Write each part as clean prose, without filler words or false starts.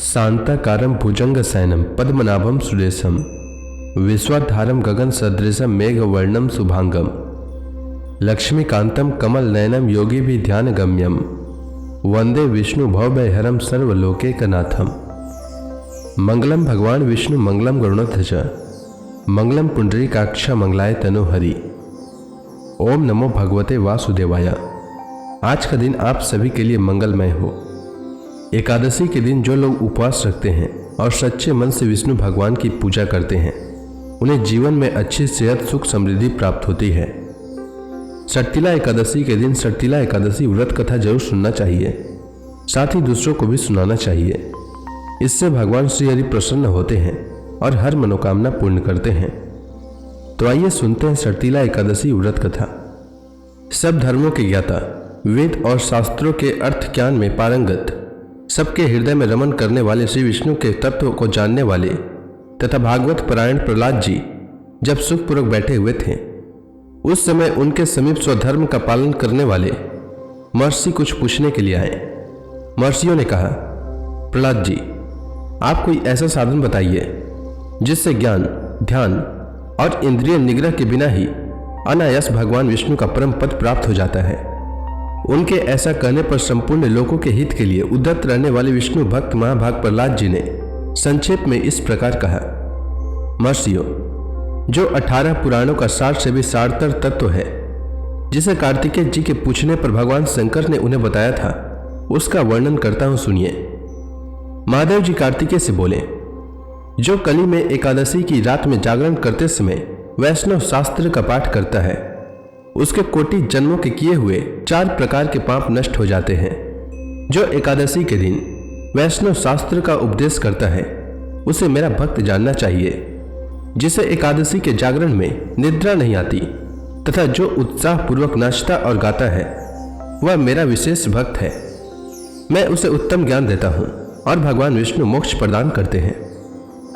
शांताकारं भुजंगशयनं पद्मनाभं सुरेशं विश्वाधारं गगनसदृशं मेघवर्णं शुभांगं लक्ष्मीकान्तं कमलनयनं योगिभिर्ध्यानगम्यं वंदे विष्णु भवभयहरं सर्वलोकैकनाथं। मंगलम भगवान विष्णु मंगलम गरुड़ध्वज मंगलम पुंडरीकाक्ष मंगलाय तनोहरि। ओम नमो भगवते वासुदेवाय। आज का दिन आप सभी के लिए मंगलमय हो। एकादशी के दिन जो लोग उपवास रखते हैं और सच्चे मन से विष्णु भगवान की पूजा करते हैं उन्हें जीवन में अच्छी सेहत सुख समृद्धि प्राप्त होती है। सट्टिला एकादशी के दिन सट्टिला एकादशी व्रत कथा जरूर सुनना चाहिए, साथ ही दूसरों को भी सुनाना चाहिए। इससे भगवान श्री हरि प्रसन्न होते हैं और हर मनोकामना पूर्ण करते हैं। तो आइए सुनते हैं सट्टिला एकादशी व्रत कथा। सब धर्मों के ज्ञाता, वेद और शास्त्रों के अर्थ ज्ञान में पारंगत, सबके हृदय में रमन करने वाले श्री विष्णु के तत्व को जानने वाले तथा भागवत परायण प्रहलाद जी जब सुखपूर्वक बैठे हुए थे उस समय उनके समीप स्वधर्म का पालन करने वाले महर्षि कुछ पूछने के लिए आए। महर्षियों ने कहा, प्रहलाद जी, आप कोई ऐसा साधन बताइए जिससे ज्ञान, ध्यान और इंद्रिय निग्रह के बिना ही अनायास भगवान विष्णु का परम पद प्राप्त हो जाता है। उनके ऐसा कहने पर संपूर्ण लोगों के हित के लिए उद्यत रहने वाले विष्णु भक्त महाभाग प्रहलाद जी ने संक्षेप में इस प्रकार कहा, महर्षियों, जो 18 पुराणों का सार से भी सारतर तत्व है जिसे कार्तिकेय जी के पूछने पर भगवान शंकर ने उन्हें बताया था, उसका वर्णन करता हूं, सुनिए। महादेव जी कार्तिकेय से बोले, जो कली में एकादशी की रात में जागरण करते समय वैष्णव शास्त्र का पाठ करता है उसके कोटि जन्मों के किए हुए 4 प्रकार के पाप नष्ट हो जाते हैं। जो एकादशी के दिन वैष्णव शास्त्र का उपदेश करता है उसे मेरा भक्त जानना चाहिए। जिसे एकादशी के जागरण में निद्रा नहीं आती तथा जो उत्साह पूर्वक नाचता और गाता है वह मेरा विशेष भक्त है। मैं उसे उत्तम ज्ञान देता हूँ और भगवान विष्णु मोक्ष प्रदान करते हैं।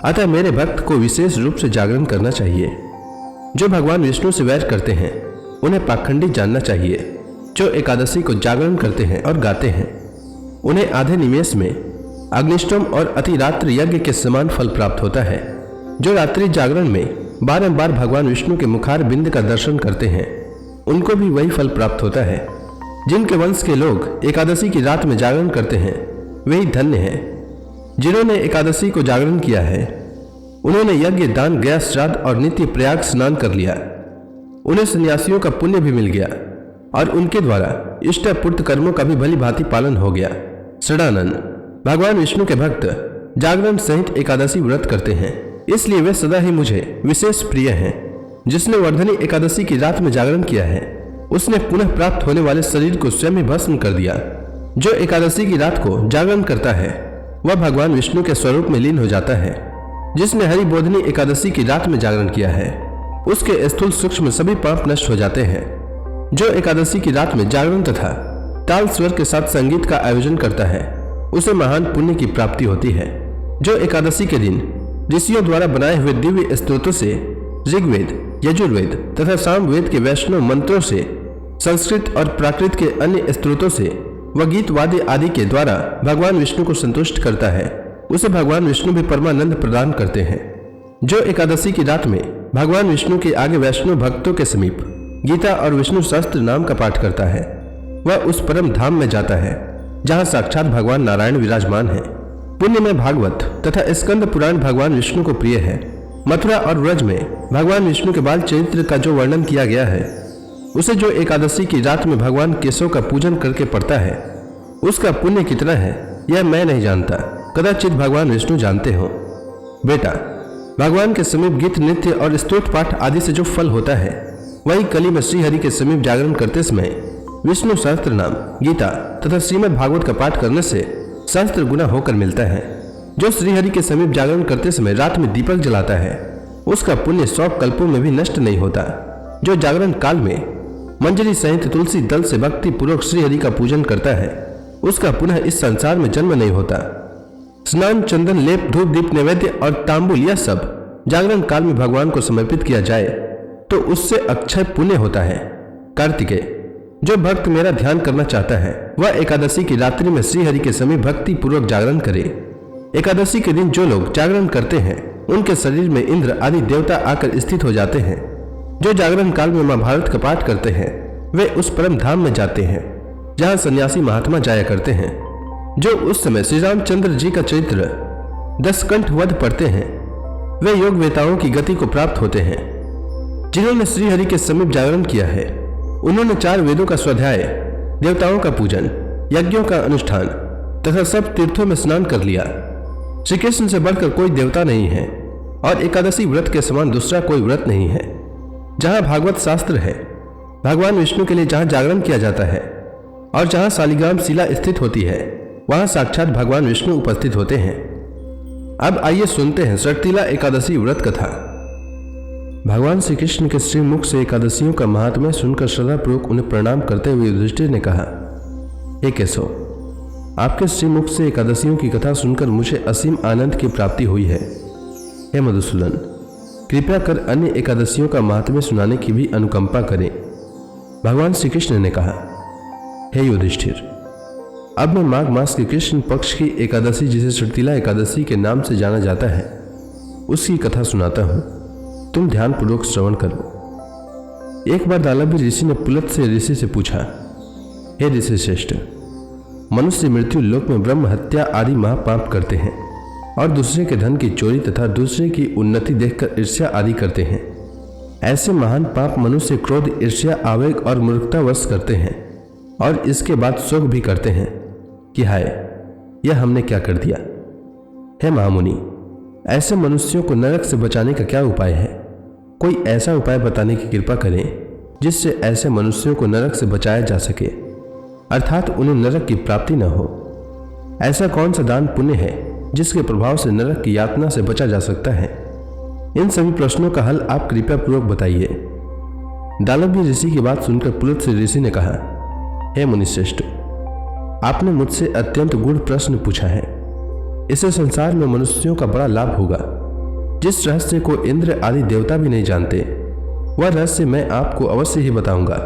अतः मेरे भक्त को विशेष रूप से जागरण करना चाहिए। जो भगवान विष्णु से वैर करते हैं उन्हें पाखंडी जानना चाहिए। जो एकादशी को जागरण करते हैं और गाते हैं उन्हें आधे निमेष में अग्निष्टोम और अतिरात्र यज्ञ के समान फल प्राप्त होता है। जो रात्रि जागरण में बारंबार भगवान विष्णु के मुखार बिंद का दर्शन करते हैं उनको भी वही फल प्राप्त होता है। जिनके वंश के लोग एकादशी की रात में जागरण करते हैं वही धन्य हैं। जिन्होंने एकादशी को जागरण किया है उन्होंने यज्ञ, दान, गया, श्राद्ध और नित्य प्रयाग स्नान कर लिया। उन्हें सन्यासियों का पुण्य भी मिल गया और उनके द्वारा इष्ट पूर्त कर्मों का भी भली भांति पालन हो गया। षडानन, भगवान विष्णु के भक्त जागरण सहित एकादशी व्रत करते हैं, इसलिए वे सदा ही मुझे विशेष प्रिय हैं। जिसने वर्धनी एकादशी की रात में जागरण किया है उसने पुनः प्राप्त होने वाले शरीर को स्वयं ही भस्म कर दिया। जो एकादशी की रात को जागरण करता है वह भगवान विष्णु के स्वरूप में लीन हो जाता है। जिसने हरि बोधनी एकादशी की रात में जागरण किया है उसके स्थूल सूक्ष्म सभी पाप नष्ट हो जाते हैं। जो एकादशी की रात में जागरण तथा ताल स्वर के साथ संगीत का आयोजन करता है उसे महान पुण्य की प्राप्ति होती है। जो एकादशी के दिन ऋषियों द्वारा बनाए हुए दिव्य स्तोत्रों से, ऋग्वेद, यजुर्वेद तथा सामवेद के वैष्णव मंत्रों से, संस्कृत और प्राकृत के अन्य स्तोत्रों से व गीत वाद्य आदि के द्वारा भगवान विष्णु को संतुष्ट करता है उसे भगवान विष्णु भी परमानंद प्रदान करते हैं। जो एकादशी की रात में भगवान विष्णु के आगे वैष्णव भक्तों के समीप गीता और विष्णु सहस्त्र नाम का पाठ करता है वह उस परम धाम में जाता है जहां साक्षात भगवान नारायण विराजमान है। पुण्य में भागवत तथा स्कंद पुराण भगवान विष्णु को प्रिय है। मथुरा और व्रज में भगवान विष्णु के बाल चरित्र का जो वर्णन किया गया है उसे जो एकादशी की रात में भगवान केशव का पूजन करके पढ़ता है उसका पुण्य कितना है यह मैं नहीं जानता, कदाचित भगवान विष्णु जानते हो। बेटा, भगवान के समीप गीत, नृत्य और स्तोत्र पाठ आदि से जो फल होता है वही कली में श्री हरि के समीप जागरण करते समय विष्णु सहस्त्र नाम, गीता तथा श्रीमद् भागवत का पाठ करने से सहस्त्र गुना होकर मिलता है। जो श्री हरि के समीप जागरण करते समय रात में दीपक जलाता है उसका पुण्य 100 कल्पों में भी नष्ट नहीं होता। जो जागरण काल में मंजरी सहित तुलसी दल से भक्ति पूर्वक श्री हरि का पूजन करता है उसका पुनः इस संसार में जन्म नहीं होता। स्नान, चंदन, लेप, धूप, दीप, नैवेद्य और तांबुल यह सब जागरण काल में भगवान को समर्पित किया जाए तो उससे अक्षय पुण्य होता है। कार्तिकेय, जो भक्त मेरा ध्यान करना चाहता है वह एकादशी की रात्रि में श्री हरि के समीप भक्ति पूर्वक जागरण करे। एकादशी के दिन जो लोग जागरण करते हैं उनके शरीर में इंद्र आदि देवता आकर स्थित हो जाते हैं। जो जागरण काल में महाभारत का पाठ करते हैं वे उस परम धाम में जाते हैं जहां सन्यासी महात्मा जाया करते हैं। जो उस समय श्री रामचंद्र जी का चरित्र 10 कंठ वध पढ़ते हैं वे योग वेताओं की गति को प्राप्त होते हैं। जिन्होंने श्रीहरि के समीप जागरण किया है उन्होंने 4 वेदों का स्वाध्याय, देवताओं का पूजन, यज्ञों का अनुष्ठान तथा सब तीर्थों में स्नान कर लिया। श्री कृष्ण से बढ़कर कोई देवता नहीं है और एकादशी व्रत के समान दूसरा कोई व्रत नहीं है। जहां भागवत शास्त्र है, भगवान विष्णु के लिए जहां जागरण किया जाता है और जहां शालिग्राम शिला स्थित होती है वहां साक्षात भगवान विष्णु उपस्थित होते हैं। अब आइए सुनते हैं षटतिला एकादशी व्रत कथा। भगवान श्री कृष्ण के श्रीमुख से एकादशियों का महात्म्य सुनकर श्रद्धापूर्वक उन्हें प्रणाम करते हुए युधिष्ठिर ने कहा, हे केशव, आपके श्रीमुख से एकादशियों की कथा सुनकर मुझे असीम आनंद की प्राप्ति हुई है। हे मधुसूदन, कृपया कर अन्य एकादशियों का महात्म्य सुनाने की भी अनुकंपा करें। भगवान श्री कृष्ण ने कहा, हे युधिष्ठिर, अब मैं माघ मास के कृष्ण पक्ष की एकादशी जिसे षटतिला एकादशी के नाम से जाना जाता है उसकी कथा सुनाता हूं, तुम ध्यानपूर्वक श्रवण करो। एक बार दालभी ऋषि ने पुलत से ऋषि से पूछा, हे ऋषि श्रेष्ठ, मनुष्य मृत्यु लोक में ब्रह्म हत्या आदि महापाप करते हैं और दूसरे के धन की चोरी तथा दूसरे की उन्नति देखकर ईर्ष्या आदि करते हैं। ऐसे महान पाप मनुष्य क्रोध, ईर्ष्या, आवेग और मूर्खतावश करते हैं और इसके बाद शोक भी करते हैं कि हाय, यह हमने क्या कर दिया। हे महामुनि, ऐसे मनुष्यों को नरक से बचाने का क्या उपाय है? कोई ऐसा उपाय बताने की कृपा करें जिससे ऐसे मनुष्यों को नरक से बचाया जा सके, अर्थात उन्हें नरक की प्राप्ति न हो। ऐसा कौन सा दान पुण्य है जिसके प्रभाव से नरक की यातना से बचा जा सकता है? इन सभी प्रश्नों का हल आप कृपया पूर्वक बताइए। दालभी ऋषि की बात सुनकर पुलत से ऋषि ने कहा, हे मुनिश्रेष्ठ, आपने मुझसे अत्यंत गूढ़ प्रश्न पूछा है। इससे संसार में मनुष्यों का बड़ा लाभ होगा। जिस रहस्य को इंद्र आदि देवता भी नहीं जानते वह रहस्य मैं आपको अवश्य ही बताऊंगा।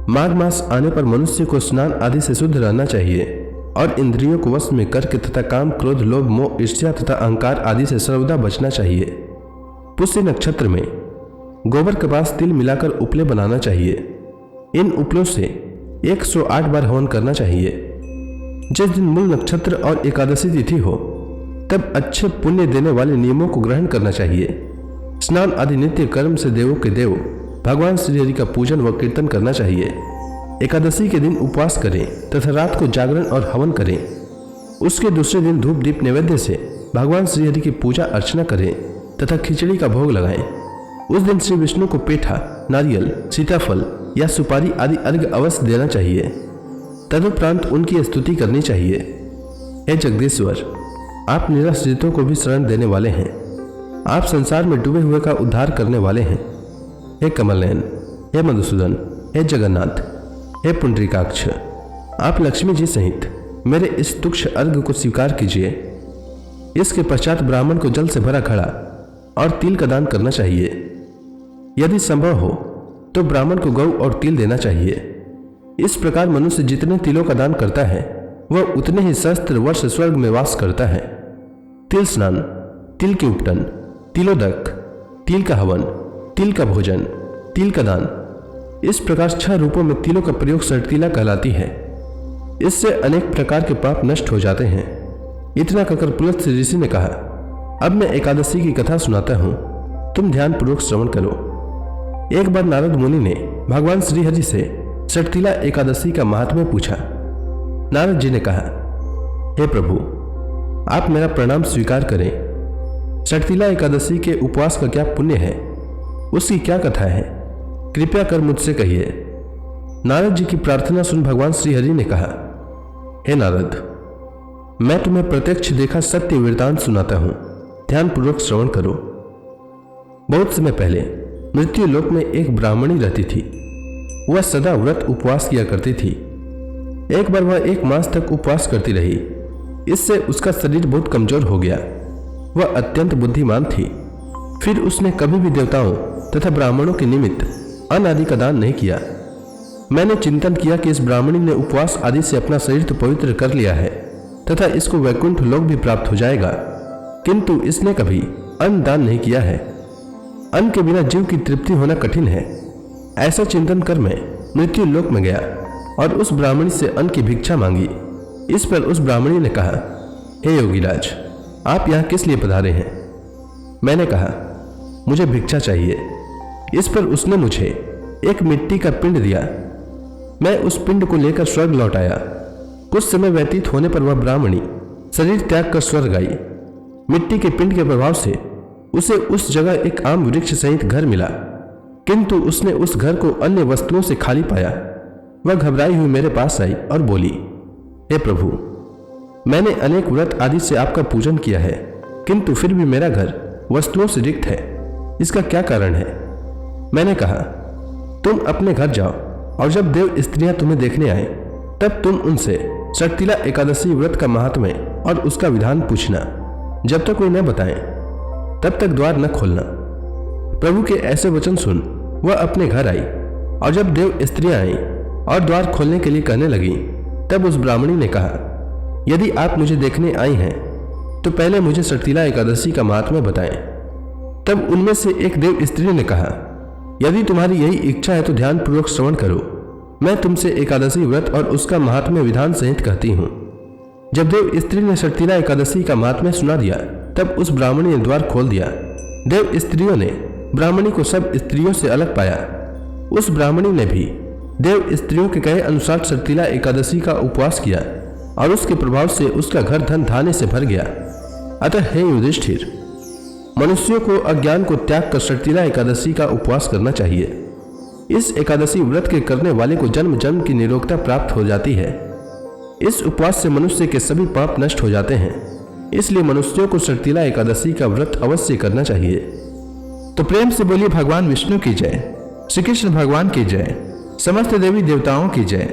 माघ मास आने पर मनुष्य को स्नान आदि से शुद्ध रहना चाहिए और इंद्रियों को वश में करके तथा काम, क्रोध, लोभ, मोह, ईर्ष्या तथा अहंकार आदि से सर्वदा बचना चाहिए। पुष्य नक्षत्र में गोबर के पास तिल मिलाकर उपले बनाना चाहिए। इन उपलों से 108 बार हवन करना चाहिए। जिस दिन मूल नक्षत्र और एकादशी तिथि हो तब अच्छे पुण्य देने वाले नियमों को ग्रहण करना चाहिए। स्नान आदि नित्य कर्म से देवों के देव भगवान श्रीहरि का पूजन व कीर्तन करना चाहिए। एकादशी के दिन उपवास करें तथा रात को जागरण और हवन करें। उसके दूसरे दिन धूप दीप नैवेद्य से भगवान श्रीहरि की पूजा अर्चना करें तथा खिचड़ी का भोग लगाएं। उस दिन श्री विष्णु को पेठा, नारियल, सीताफल या सुपारी आदि अर्घ्य अवश्य देना चाहिए। तदुपरांत उनकी स्तुति करनी चाहिए। हे जगदीश्वर, आप निराश्रितों को भी शरण देने वाले हैं। आप संसार में डूबे हुए का उद्धार करने वाले हैं। हे कमलनयन, हे मधुसूदन, हे जगन्नाथ, हे पुंडरीकाक्ष, आप लक्ष्मी जी सहित मेरे इस तुक्ष अर्घ्य को स्वीकार कीजिए। इसके पश्चात ब्राह्मण को जल से भरा घड़ा और तिल का दान करना चाहिए। यदि संभव हो तो ब्राह्मण को गौ और तिल देना चाहिए। इस प्रकार मनुष्य जितने तिलों का दान करता है वह उतने ही सहस्त्र वर्ष स्वर्ग में वास करता है। तिल स्नान, तिल के उपटन, तिलोदक, तिल का हवन, तिल का भोजन, तिल का दान, इस प्रकार 6 रूपों में तिलों का प्रयोग षटतिला कहलाती है। इससे अनेक प्रकार के पाप नष्ट हो जाते हैं। इतना कहकर पुलत से ऋषि ने कहा, अब मैं एकादशी की कथा सुनाता हूं, तुम ध्यानपूर्वक श्रवण करो। एक बार नारद मुनि ने भगवान श्रीहरि से षटतिला एकादशी का महात्म्य पूछा। नारद जी ने कहा, हे प्रभु, आप मेरा प्रणाम स्वीकार करें। षटतिला एकादशी के उपवास का क्या पुण्य है, उसकी क्या कथा है, कृपया कर मुझसे कहिए। नारद जी की प्रार्थना सुन भगवान श्रीहरि ने कहा, हे नारद, मैं तुम्हें प्रत्यक्ष देखा सत्य वृतांत सुनाता हूं, ध्यानपूर्वक श्रवण करो। बहुत समय पहले मृत्यु लोक में एक ब्राह्मणी रहती थी। वह सदा व्रत उपवास किया करती थी। एक बार वह 1 मास तक उपवास करती रही। इससे उसका शरीर बहुत कमजोर हो गया। वह अत्यंत बुद्धिमान थी। फिर उसने कभी भी देवताओं तथा ब्राह्मणों के निमित्त अन्न आदि का दान नहीं किया। मैंने चिंतन किया कि इस ब्राह्मणी ने उपवास आदि से अपना शरीर तो पवित्र कर लिया है तथा इसको वैकुंठ लोक भी प्राप्त हो जाएगा, किंतु इसने कभी अन्न दान नहीं किया है। अन्न के बिना जीव की तृप्ति होना कठिन है। ऐसा चिंतन कर मैं मृत्यु लोक में गया और उस ब्राह्मणी से अन्न की भिक्षा मांगी। इस पर उस ब्राह्मणी ने कहा, हे योगीराज, आप यहाँ किस लिए पधारे हैं? मैंने कहा, मुझे भिक्षा चाहिए। इस पर उसने मुझे एक मिट्टी का पिंड दिया। मैं उस पिंड को लेकर स्वर्ग लौट आया। कुछ समय व्यतीत होने पर वह ब्राह्मणी शरीर त्याग कर स्वर्ग आई। मिट्टी के पिंड के प्रभाव से उसे उस जगह एक आम वृक्ष सहित घर मिला, किंतु उसने उस घर को अन्य वस्तुओं से खाली पाया। वह घबराई हुई मेरे पास आई और बोली, हे प्रभु, मैंने अनेक व्रत आदि से आपका पूजन किया है, किंतु फिर भी मेरा घर वस्तुओं से रिक्त है। इसका क्या कारण है? मैंने कहा, तुम अपने घर जाओ और जब देव स्त्रियां तुम्हें देखने आए तब तुम उनसे शर्तिला एकादशी व्रत का महात्म्य और उसका विधान पूछना। जब तक वे न बताएं तब तक द्वार न खोलना। प्रभु के ऐसे वचन सुन वह अपने घर आई और जब देव स्त्रियां आई और द्वार खोलने के लिए कहने लगी, तब उस ब्राह्मणी ने कहा, यदि आप मुझे देखने आई हैं तो पहले मुझे शर्तिला एकादशी का महात्म्य बताएं। तब उनमें से एक देव स्त्री ने कहा, यदि तुम्हारी यही इच्छा है तो ध्यान पूर्वक श्रवण करो। मैं तुमसे एकादशी व्रत और उसका महात्म्य विधान सहित कहती हूँ। जब देव स्त्री ने शर्तिला एकादशी का महात्म्य सुना दिया तब उस ब्राह्मणी ने द्वार खोल दिया। देव स्त्रियों ने ब्राह्मणी को सब स्त्रियों से अलग पाया। उस ब्राह्मणी ने भी देव स्त्रियों के कहे अनुसार शर्तिला एकादशी का उपवास किया और उसके प्रभाव से उसका घर धन धान्य से भर गया। अतः हे युधिष्ठिर, मनुष्यों को अज्ञान को त्याग कर शर्तिला एकादशी का उपवास करना चाहिए। इस एकादशी व्रत के करने वाले को जन्म जन्म की निरोगता प्राप्त हो जाती है। इस उपवास से मनुष्य के सभी पाप नष्ट हो जाते हैं। इसलिए मनुष्यों को शर्तिला एकादशी का व्रत अवश्य करना चाहिए। तो प्रेम से बोलिए भगवान विष्णु की जय, श्री कृष्ण भगवान की जय, समस्त देवी देवताओं की जय।